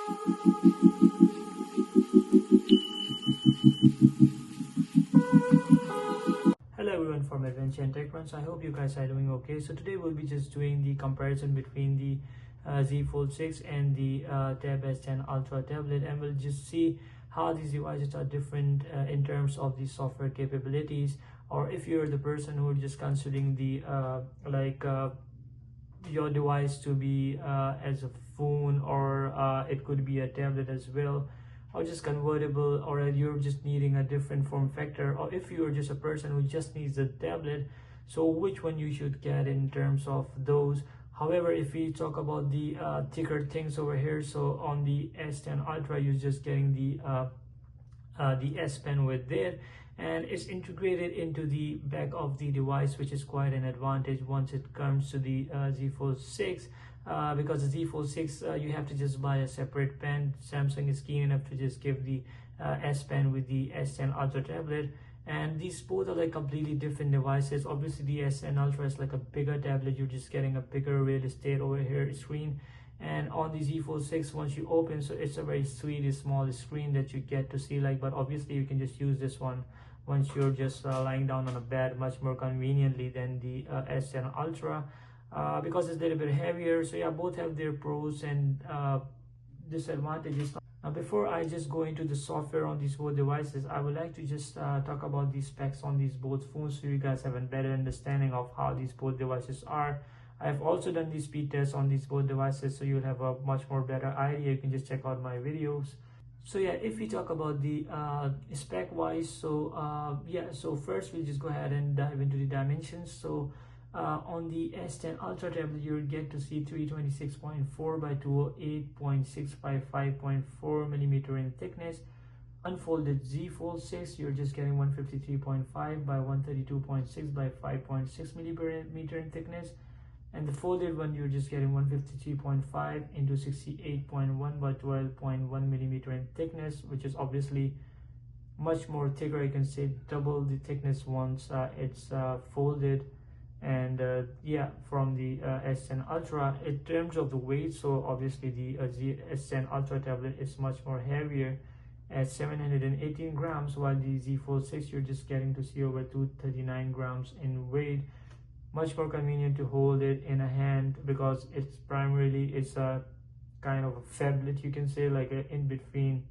Hello everyone from Adventure and Tech Runs. I hope you guys are doing okay. So today we'll be just doing the comparison between the Z Fold 6 and the Tab S10 Ultra tablet, and we'll just see how these devices are different in terms of the software capabilities, or if you're the person who is just considering the your device to be as a phone, or it could be a tablet as well, or just convertible, or you're just needing a different form factor, or if you're just a person who just needs a tablet, so which one you should get in terms of those. However, if we talk about the thicker things over here, so on the S10 Ultra you're just getting the S Pen with it, and it's integrated into the back of the device, which is quite an advantage once it comes to the Z Fold 6. Because the Z Fold 6 you have to just buy a separate pen. Samsung is keen enough to just give the S Pen with the S10 Ultra tablet, and these both are like completely different devices. Obviously the S10 Ultra is like a bigger tablet, you're just getting a bigger real estate over here screen, and on the Z Fold 6 once you open, so it's a very sweet small screen that you get to see, like, but obviously you can just use this one once you're just lying down on a bed much more conveniently than the S10 Ultra. Because it's a little bit heavier. So yeah, both have their pros and disadvantages. Now before I just go into the software on these both devices, I would like to just talk about the specs on these both phones, so you guys have a better understanding of how these both devices are. I've also done the speed test on these both devices, so you'll have a much more better idea. You can just check out my videos. So yeah, if we talk about the spec wise, so yeah, so first we'll just go ahead and dive into the dimensions. So on the S10 Ultra tablet, you'll get to see 326.4 by 208.6 by 5.4 millimeter in thickness. Unfolded Z Fold 6, you're just getting 153.5 by 132.6 by 5.6 millimeter in thickness. And the folded one, you're just getting 153.5 into 68.1 by 12.1 millimeter in thickness, which is obviously much more thicker. I can say double the thickness once it's folded. And yeah, from the S10 Ultra in terms of the weight, so obviously the S10 Ultra tablet is much more heavier at 718 grams, while the Z Fold 6 you're just getting to see over 239 grams in weight. Much more convenient to hold it in a hand, because it's primarily a kind of a phablet, you can say, like in between.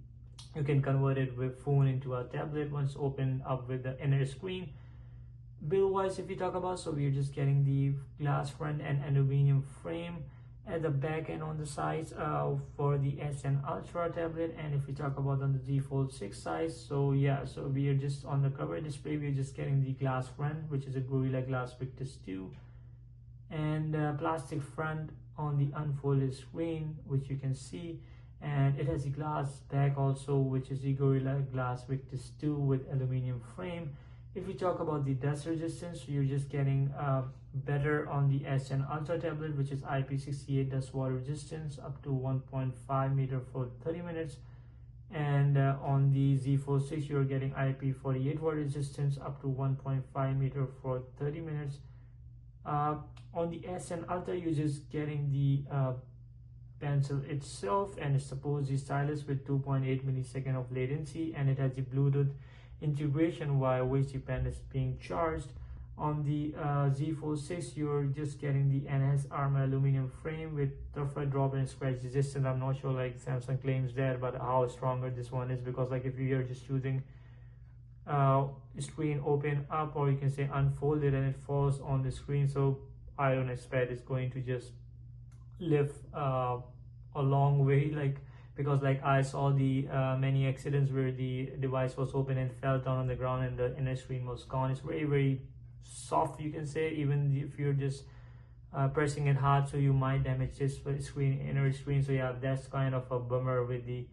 You can convert it with phone into a tablet once open up with the inner screen. Build wise, if we talk about, so we're just getting the glass front and aluminum frame at the back and on the sides for the S10 Ultra tablet. And if we talk about on the Z Fold 6 size, so yeah, so we are just on the cover display, we're just getting the glass front, which is a Gorilla Glass Victus 2, and plastic front on the unfolded screen, which you can see, and it has a glass back also, which is the Gorilla Glass Victus 2 with aluminum frame. If we talk about the dust resistance, you're just getting better on the S10 Ultra tablet, which is IP68 dust water resistance up to 1.5 meter for 30 minutes, and on the Z Fold 6 you're getting IP48 water resistance up to 1.5 meter for 30 minutes. On the S10 Ultra you're just getting the pencil itself, and it's supposed the stylus with 2.8 millisecond of latency, and it has the Bluetooth integration which the pen is being charged. On the Z Fold 6 you're just getting the enhanced armor aluminum frame with tougher drop and scratch resistance. I'm not sure, like Samsung claims that, but how stronger this one is, because like if you're just using screen open up, or you can say unfolded, and it falls on the screen, so I don't expect it's going to just live a long way, like, because like I saw the many accidents where the device was open and fell down on the ground and the inner screen was gone. It's very soft, you can say, even if you're just pressing it hard, so you might damage this screen, inner screen. So yeah, that's kind of a bummer with the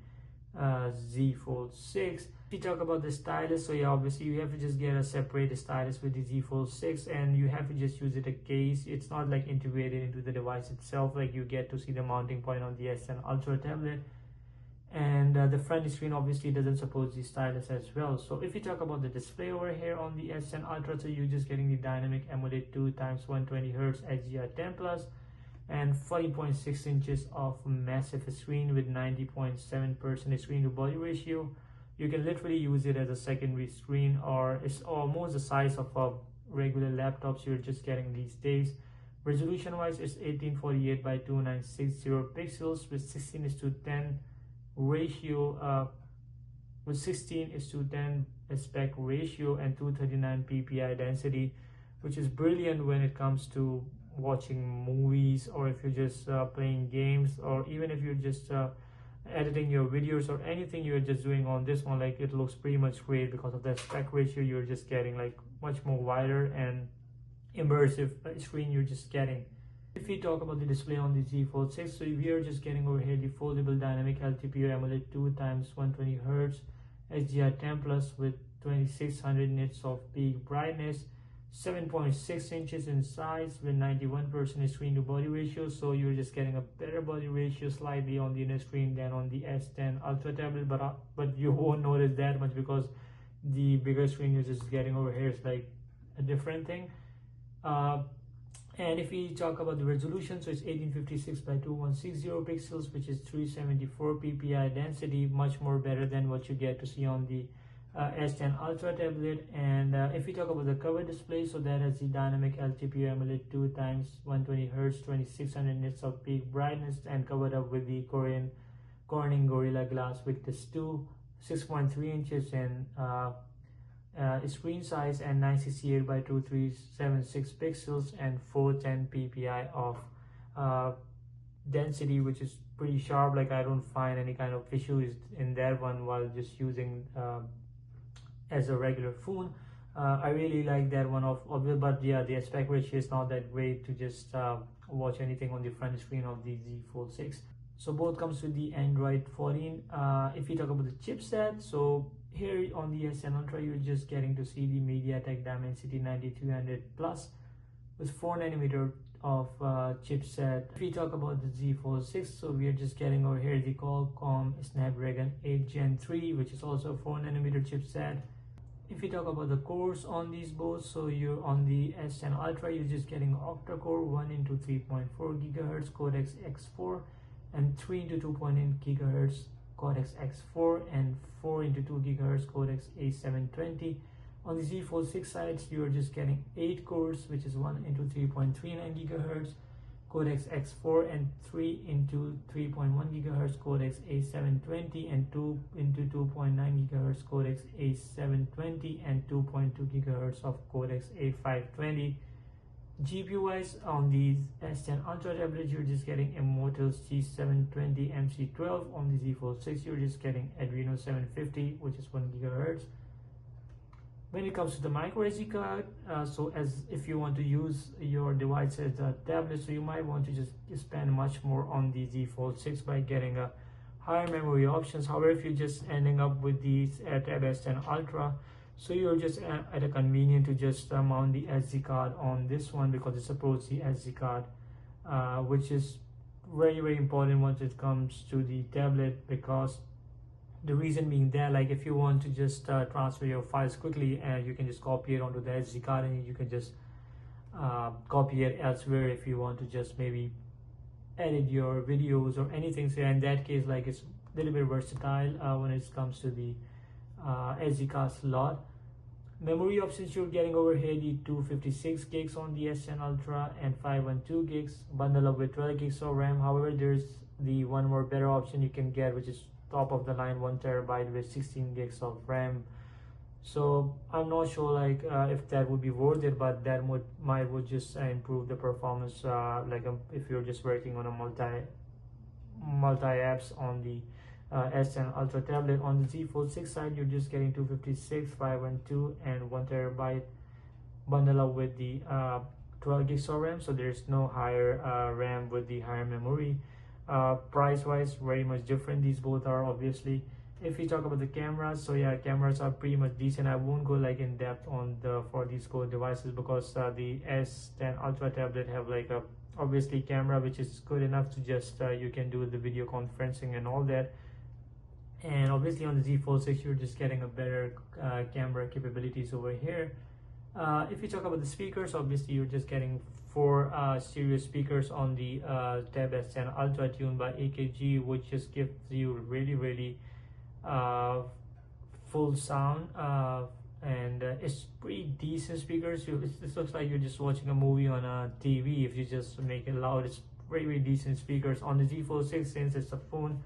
Z Fold 6. If you talk about the stylus, so yeah, obviously you have to just get a separate stylus with the Z Fold 6, and you have to just use it a case. It's not like integrated into the device itself, like you get to see the mounting point on the S10 Ultra tablet. And the front screen obviously doesn't support the stylus as well. So if you talk about the display over here on the S10 Ultra, so you're just getting the dynamic AMOLED 2x120Hz HDR10+, and 40.6 inches of massive screen with 90.7% screen to body ratio. You can literally use it as a secondary screen, or it's almost the size of a regular laptops you're just getting these days. Resolution wise, it's 1848 by 2960 pixels with 16:10 ratio, with 16:10 aspect ratio and 239 ppi density, which is brilliant when it comes to watching movies, or if you're just playing games, or even if you're just editing your videos or anything you're just doing on this one. Like, it looks pretty much great because of the aspect ratio. You're just getting like much more wider and immersive screen you're just getting. If we talk about the display on the Z Fold 6, so we are just getting over here the foldable dynamic LTPO AMOLED 2x120Hz HDR10 Plus with 2600 nits of peak brightness, 7.6 inches in size with 91% screen to body ratio. So you're just getting a better body ratio slightly on the inner screen than on the S10 Ultra tablet, but you won't notice that much because the bigger screen you're just getting over here is like a different thing. And if we talk about the resolution, so it's 1856 by 2160 pixels, which is 374 ppi density, much more better than what you get to see on the S10 Ultra tablet. And if we talk about the cover display, so that has the dynamic LTPO AMOLED 2x120Hz 2600 nits of peak brightness, and covered up with the Corning Gorilla Glass Victus 2, 6.3 inches in screen size, and 968 by 2376 pixels and 410 ppi of density, which is pretty sharp. Like, I don't find any kind of issues in that one while just using as a regular phone. I really like that one but yeah, the aspect ratio is not that great to just watch anything on the front screen of the Z Fold 6. So both comes with the Android 14. If we talk about the chipset, so here on the S10 Ultra, you're just getting to see the MediaTek Dimensity 9300 Plus with 4nm of chipset. If we talk about the Z Fold 6, so we are just getting over here the Qualcomm Snapdragon 8 Gen 3, which is also a 4nm chipset. If we talk about the cores on these both, so you're on the S10 Ultra, you're just getting octa-core 1 into 3.4 GHz Codex X4 and 3 into 2.8 GHz Codex X4 and 4 into 2 GHz Codex A720. On the Z Fold 6 sides, you're just getting 8 cores, which is 1 into 3.39 GHz Codex X4 and 3 into 3.1 GHz Codex A720 and 2 into 2.9 GHz Codex A720 and 2.2 GHz of Codex A520. GPU wise, on the S10 Ultra tablet, you're just getting Immortals G720 MC12. On the Z Fold 6, you're just getting Adreno 750, which is 1 GHz. When it comes to the micro SD card, so as if you want to use your device as a tablet, so you might want to just spend much more on the Z Fold 6 by getting a higher memory options. However, if you're just ending up with the Tab S10 Ultra, so you're just at a convenient to just mount the SD card on this one, because it supports the SD card, which is very important once it comes to the tablet, because the reason being that, like, if you want to just transfer your files quickly, and you can just copy it onto the SD card, and you can just copy it elsewhere if you want to just maybe edit your videos or anything. So in that case, like, it's a little bit versatile when it comes to the SD card slot. Memory options, you're getting over here the 256 gigs on the S10 Ultra and 512 gigs bundle up with 12 gigs of RAM. However, there's the one more better option you can get, which is top of the line 1 TB with 16 gigs of RAM. So I'm not sure like if that would be worth it, but that would just improve the performance, if you're just working on a multi apps on the S10 Ultra tablet. On the Z Fold 6 side, you're just getting 256, 512 and 1 TB bundle up with the 12 gigs of RAM. So there's no higher RAM with the higher memory. Price wise, very much different, these both are obviously. If we talk about the cameras, so yeah, cameras are pretty much decent. I won't go like in depth on for these core devices, because the S10 Ultra tablet have like a obviously camera which is good enough to just you can do the video conferencing and all that. And obviously on the Z Fold 6, you're just getting a better camera capabilities over here. If you talk about the speakers, obviously you're just getting 4 stereo speakers on the Tab S10 Ultra tuned by AKG, which just gives you really uh, full sound, and it's pretty decent speakers. It looks like you're just watching a movie on a TV if you just make it loud. It's very decent speakers on the Z Fold 6 since it's a phone.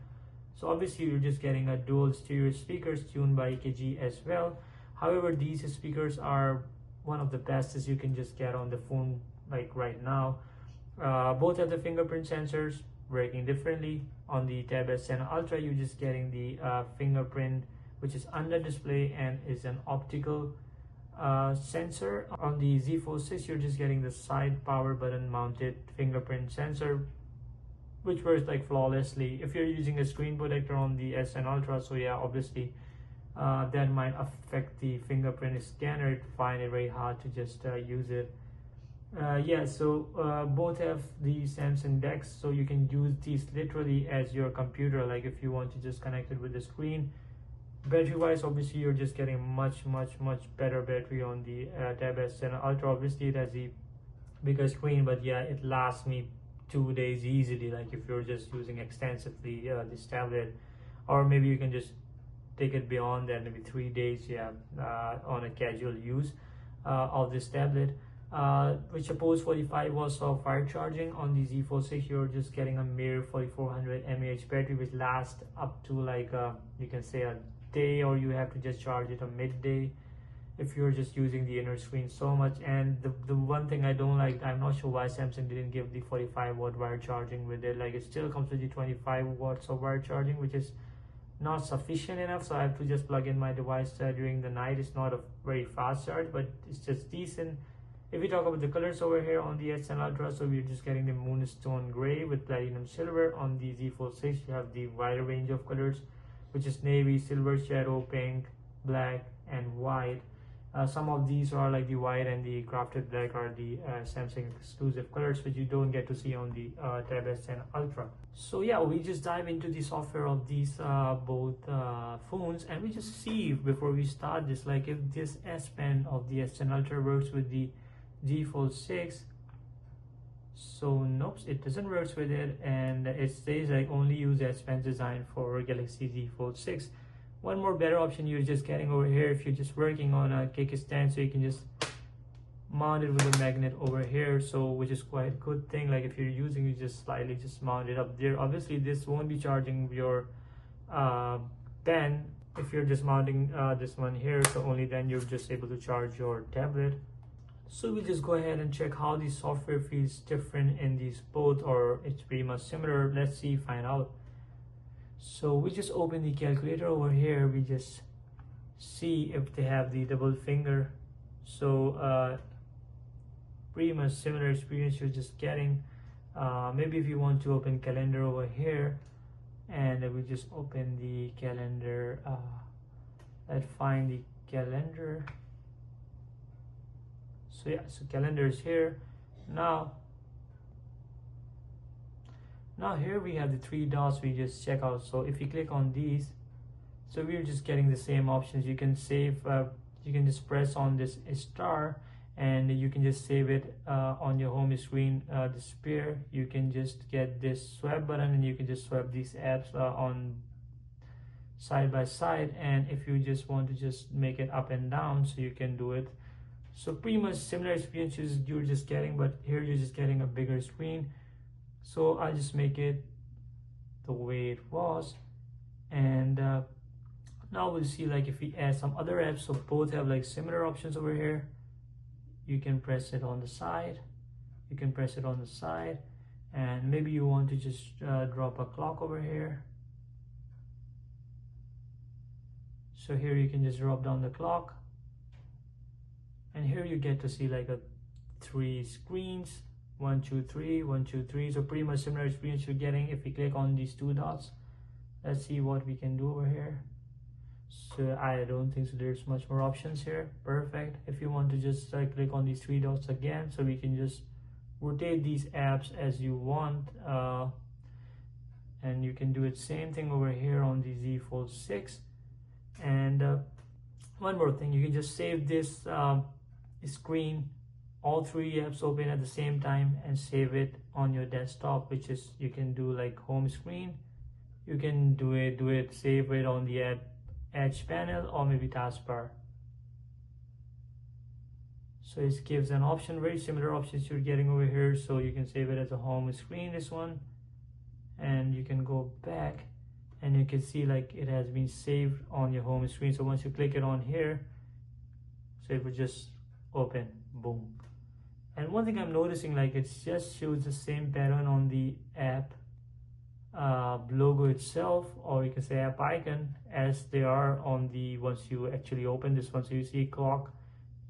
So obviously you're just getting a dual stereo speakers tuned by AKG as well. However, these speakers are one of the best as you can just get on the phone like right now. Both have the fingerprint sensors working differently. On the Tab S10 Ultra, you're just getting the fingerprint, which is under display and is an optical sensor. On the Z Fold 6, you're just getting the side power button mounted fingerprint sensor, which works like flawlessly. If you're using a screen protector on the S10 Ultra, so yeah, obviously that might affect the fingerprint scanner. It find it very hard to just use it. Yeah, so both have the Samsung DeX, so you can use these literally as your computer, like if you want to just connect it with the screen. Battery wise, obviously you're just getting much better battery on the Tab S10 Ultra. Obviously it has the bigger screen, but yeah, it lasts me 2 days easily, like if you're just using extensively this tablet. Or maybe you can just take it beyond that, maybe 3 days, yeah, on a casual use of this tablet, which supports 45 watts of fire charging. On the Z Fold 6, you're just getting a mere 4400 mAh battery, which lasts up to like you can say a day, or you have to just charge it a midday if you're just using the inner screen so much. And the one thing I don't like, I'm not sure why Samsung didn't give the 45 watt wire charging with it. Like it still comes with the 25 watts of wire charging, which is not sufficient enough, so I have to just plug in my device during the night. It's not a very fast charge, but it's just decent. If we talk about the colors over here on the S10 Ultra, so we're just getting the moonstone gray with platinum silver. On the Z Fold 6, you have the wider range of colors, which is navy, silver, shadow, pink, black, and white. Some of these are like the white and the crafted black are the Samsung exclusive colors, which you don't get to see on the Tab S10 Ultra. So yeah, we just dive into the software of these both phones, and we just see before we start this, like if this S Pen of the S10 Ultra works with the Z Fold 6. So nope, it doesn't work with it, and it says like only use S Pen designed for Galaxy Z Fold 6. One more better option you're just getting over here if you're just working on a kickstand, so you can just mount it with a magnet over here, so which is quite a good thing. Like if you're using, you just slightly just mount it up there. Obviously this won't be charging your pen if you're just mounting this one here, so only then you're just able to charge your tablet. So we'll just go ahead and check how the software feels different in these both, or it's pretty much similar. Let's see, find out. So we just open the calculator over here. We just see if they have the double finger. So pretty much similar experience you're just getting. Maybe if you want to open calendar over here, and we just open the calendar. Let's find the calendar. So yeah, so calendar is here. Now here we have the 3 dots we just check out. So if you click on these, so we're just getting the same options. You can save, you can just press on this star and you can just save it on your home screen display. You can just get this swipe button and you can just swipe these apps on side by side, and if you just want to just make it up and down, so you can do it. So pretty much similar experiences you're just getting, but here you're just getting a bigger screen. So I'll just make it the way it was, and now we'll see like if we add some other apps. So both have like similar options over here. You can press it on the side, you can press it on the side, and maybe you want to just drop a clock over here. So here you can just drop down the clock, and here you get to see like a 3 screens, 1 2 3 1 2 3. So pretty much similar experience you're getting. If we click on these 2 dots, let's see what we can do over here. So I don't think so there's much more options here. Perfect. If you want to just click on these 3 dots again, so we can just rotate these apps as you want, and you can do it same thing over here on the Z Fold 6. And one more thing, you can just save this screen all three apps open at the same time and save it on your desktop, which is you can do like home screen. You can save it on the edge panel or maybe taskbar. So it gives an option, very similar options you're getting over here. So you can save it as a home screen, this one, and you can go back and you can see like it has been saved on your home screen. So once you click it on here, so it will just open, boom. And one thing I'm noticing, like it just shows the same pattern on the app logo itself, or you can say app icon, as they are on the once you actually open this one. So you see clock,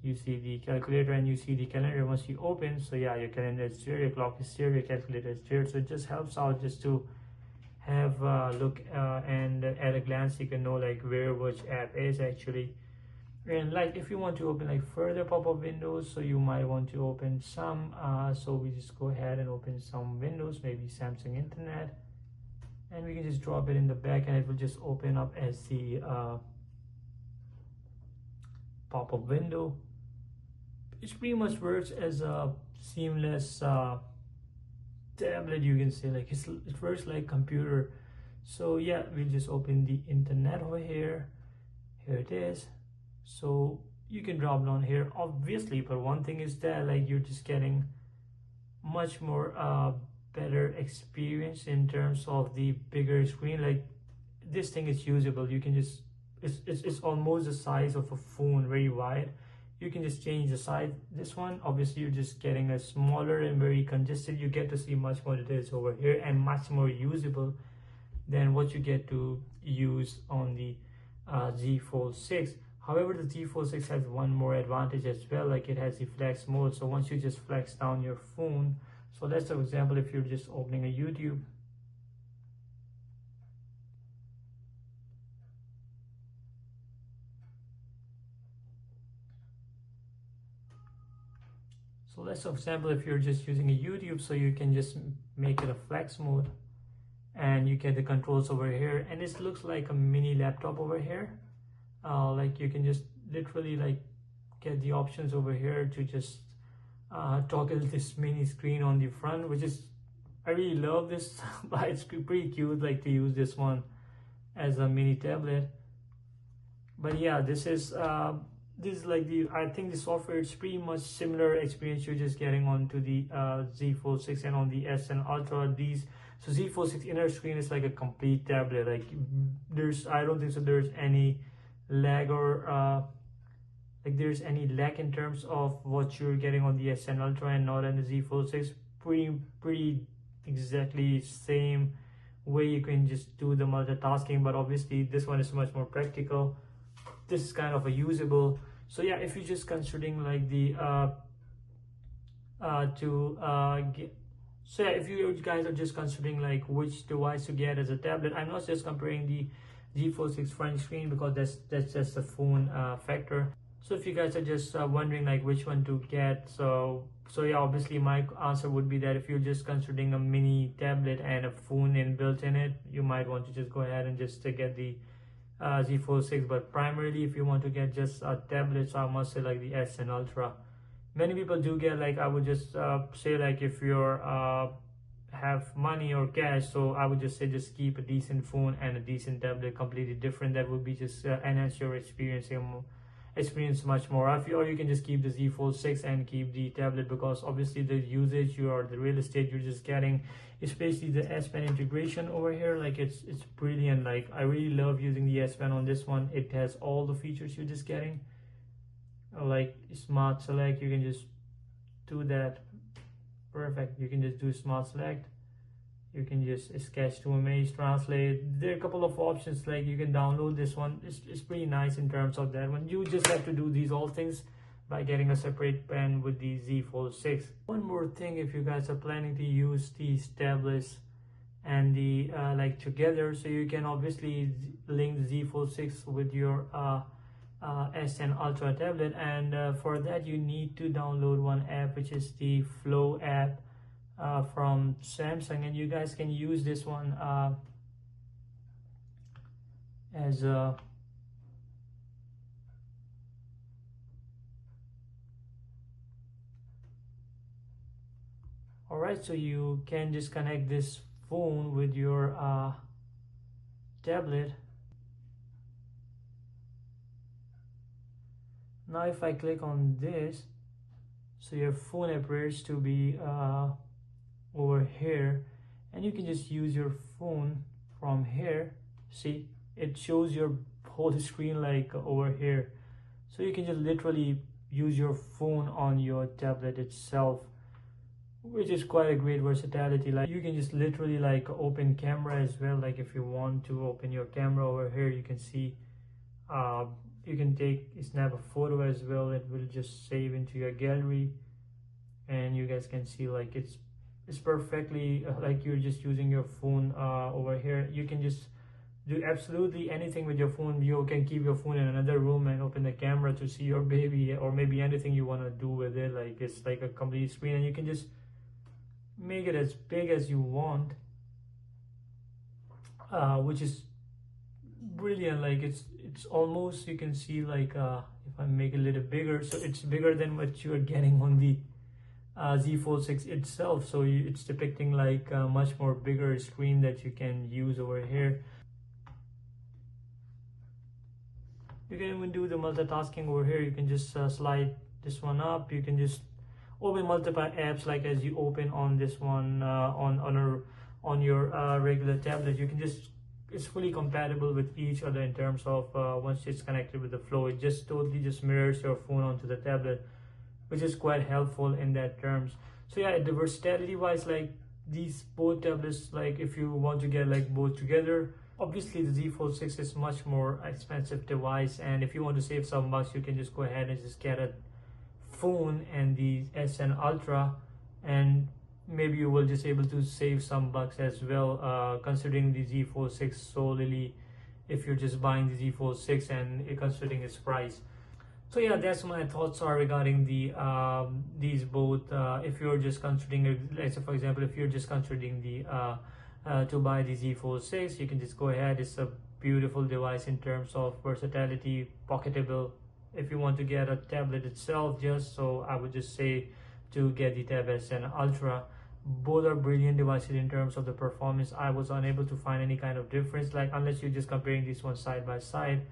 you see the calculator, and you see the calendar once you open. So yeah, your calendar is here, your clock is here, your calculator is here. So it just helps out just to have a look and at a glance you can know like where which app is actually. And like if you want to open like further pop-up windows, so you might want to open some so we just go ahead and open some windows, maybe Samsung Internet, and we can just drop it in the back and it will just open up as the pop-up window. It pretty much works as a seamless tablet, you can say, like it works like computer. So yeah, we'll just open the internet over here. Here it is. So you can drop down here obviously, but one thing is that like you're just getting much more better experience in terms of the bigger screen. Like this thing is usable, you can just it's almost the size of a phone, very wide. You can just change the size. This one obviously you're just getting a smaller and very congested. You get to see much more details over here and much more usable than what you get to use on the Z Fold 6. However, the Z Fold 6 has one more advantage as well, like it has the flex mode. So once you just flex down your phone, so let's for example if you're just opening a YouTube, so let's for example if you're just using a YouTube, so you can just make it a flex mode and you get the controls over here, and it looks like a mini laptop over here. Like you can just literally like get the options over here to just toggle this mini screen on the front, which is, I really love this but it's pretty cute like to use this one as a mini tablet. But yeah, this is like the, I think the software is pretty much similar experience you're just getting onto the Z Fold 6 and on the S10 Ultra. So Z Fold 6 inner screen is like a complete tablet. Like I don't think so there's any lag or like there's any lag in terms of what you're getting on the S10 Ultra and not on the Z Fold 6. Pretty exactly same way you can just do the multitasking, but obviously this one is much more practical. This is kind of a usable. So yeah, if you're just considering like the so yeah, if you guys are just considering like which device to get as a tablet, I'm not just comparing the Z Fold 6 front screen because that's just a phone factor. So if you guys are just wondering like which one to get, so yeah, obviously my answer would be that if you're just considering a mini tablet and a phone inbuilt in it, you might want to just go ahead and just get the Z Fold 6. But primarily if you want to get just a tablet, so I must say like the S10 Ultra. Many people do get, like I would just say like if you're have money or cash, so I would just say just keep a decent phone and a decent tablet, completely different. That would be just enhance your experience much more. Or you can just keep the Z Fold 6 and keep the tablet, because obviously the usage, the real estate you're just getting, especially the S Pen integration over here, like it's brilliant. Like I really love using the S Pen on this one. It has all the features you're just getting, like smart select. You can just do that, perfect. You can just do smart select, you can just sketch to image, translate. There are a couple of options, like you can download this one. It's pretty nice in terms of that one. You just have to do these all things by getting a separate pen with the Z Fold 6. One more thing, if you guys are planning to use these tablets and the like together, so you can obviously link the Z Fold 6 with your S10 Ultra tablet, and for that you need to download one app, which is the Flow app from Samsung, and you guys can use this one as a Alright, so you can just connect this phone with your tablet. Now if I click on this, so your phone appears to be over here, and you can just use your phone from here. See, it shows your whole screen like over here, so you can just literally use your phone on your tablet itself, which is quite a great versatility. Like you can just literally like open camera as well. Like if you want to open your camera over here, you can see you can snap a photo as well. It will just save into your gallery, and you guys can see like it's perfectly like you're just using your phone over here. You can just do absolutely anything with your phone. You can keep your phone in another room and open the camera to see your baby, or maybe anything you want to do with it. Like it's like a complete screen, and you can just make it as big as you want, which is brilliant. Like it's almost, you can see like if I make it a little bigger, so it's bigger than what you are getting on the Z Fold 6 itself. So it's depicting like a much more bigger screen that you can use over here. You can even do the multitasking over here. You can just slide this one up. You can just open multiple apps, like as you open on this one on your regular tablet. You can just, it's fully compatible with each other in terms of once it's connected with the Flow, it just totally just mirrors your phone onto the tablet, which is quite helpful in that terms. So yeah, the versatility wise, like these both tablets, like if you want to get like both together, obviously the Z Fold 6 is much more expensive device, and if you want to save some bucks, you can just go ahead and just get a phone and the S10 Ultra, and maybe you will just able to save some bucks as well, considering the Z Fold 6 solely if you're just buying the Z Fold 6 and considering its price. So yeah, that's my thoughts are regarding the these both. If you're just considering, let's say for example, if you're just considering the to buy the Z Fold 6, you can just go ahead. It's a beautiful device in terms of versatility, pocketable. If you want to get a tablet itself, just so I would just say to get the Tab S10 Ultra. Both are brilliant devices in terms of the performance. I was unable to find any kind of difference, like unless you're just comparing these ones side by side.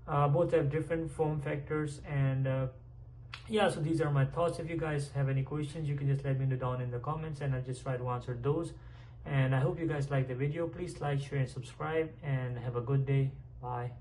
Both have different form factors, and yeah, so these are my thoughts. If you guys have any questions, you can just let me know down in the comments, and I'll just try to answer those. And I hope you guys like the video. Please like, share, and subscribe, and have a good day. Bye.